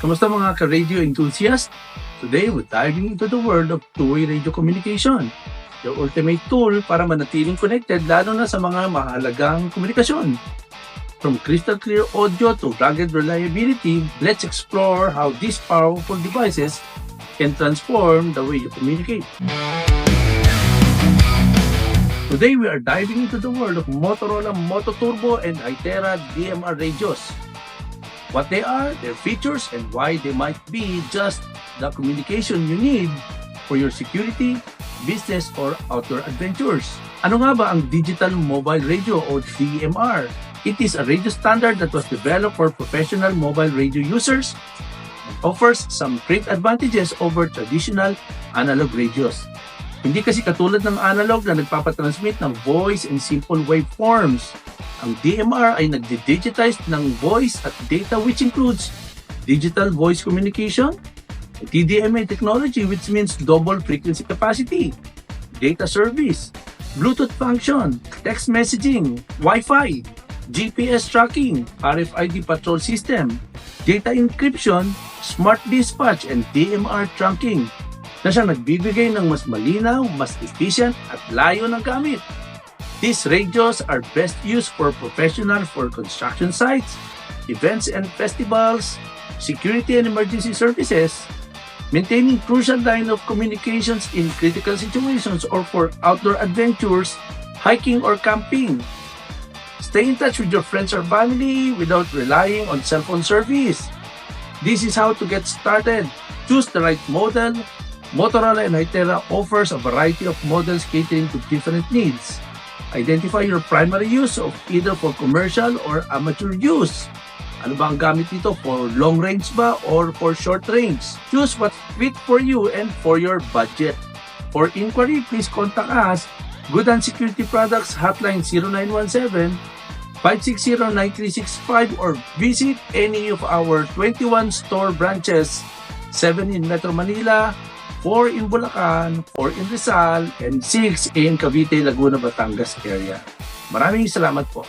Kamusta mga ka-radio enthusiasts? Today, we're diving into the world of two-way radio communication, the ultimate tool para manatiling connected lalo na sa mga mahalagang komunikasyon. From crystal clear audio to rugged reliability, let's explore how these powerful devices can transform the way you communicate. Today, we are diving into the world of Motorola MOTRBO and Hytera DMR radios. What they are, their features, and why they might be just the communication you need for your security, business, or outdoor adventures. Ano nga ba ang Digital Mobile Radio o DMR? It is a radio standard that was developed for professional mobile radio users and offers some great advantages over traditional analog radios. Hindi kasi katulad ng analog na nagpapatransmit ng voice and simple waveforms. Ang DMR ay nagdi-digitize ng voice at data which includes digital voice communication, TDMA technology which means double frequency capacity, data service, Bluetooth function, text messaging, Wi-Fi, GPS tracking, RFID patrol system, data encryption, smart dispatch, and DMR trunking na siyang nagbibigay ng mas malinaw, mas efficient at layo ng gamit. These radios are best used for professional for construction sites, events and festivals, security and emergency services, maintaining crucial line of communications in critical situations or for outdoor adventures, hiking or camping. Stay in touch with your friends or family without relying on cell phone service. This is how to get started. Choose the right model. Motorola and Hytera offers a variety of models catering to different needs. Identify your primary use of either for commercial or amateur use. Ano ba ang gamit nito? For long range ba or for short range? Choose what's fit for you and for your budget. For inquiry, please contact us. Goodhand Security Products Hotline 0917-560-9365 or visit any of our 21 store branches, 7 in Metro Manila, 4 in Bulacan, 4 in Rizal, and 6 in Cavite, Laguna, Batangas area. Maraming salamat po.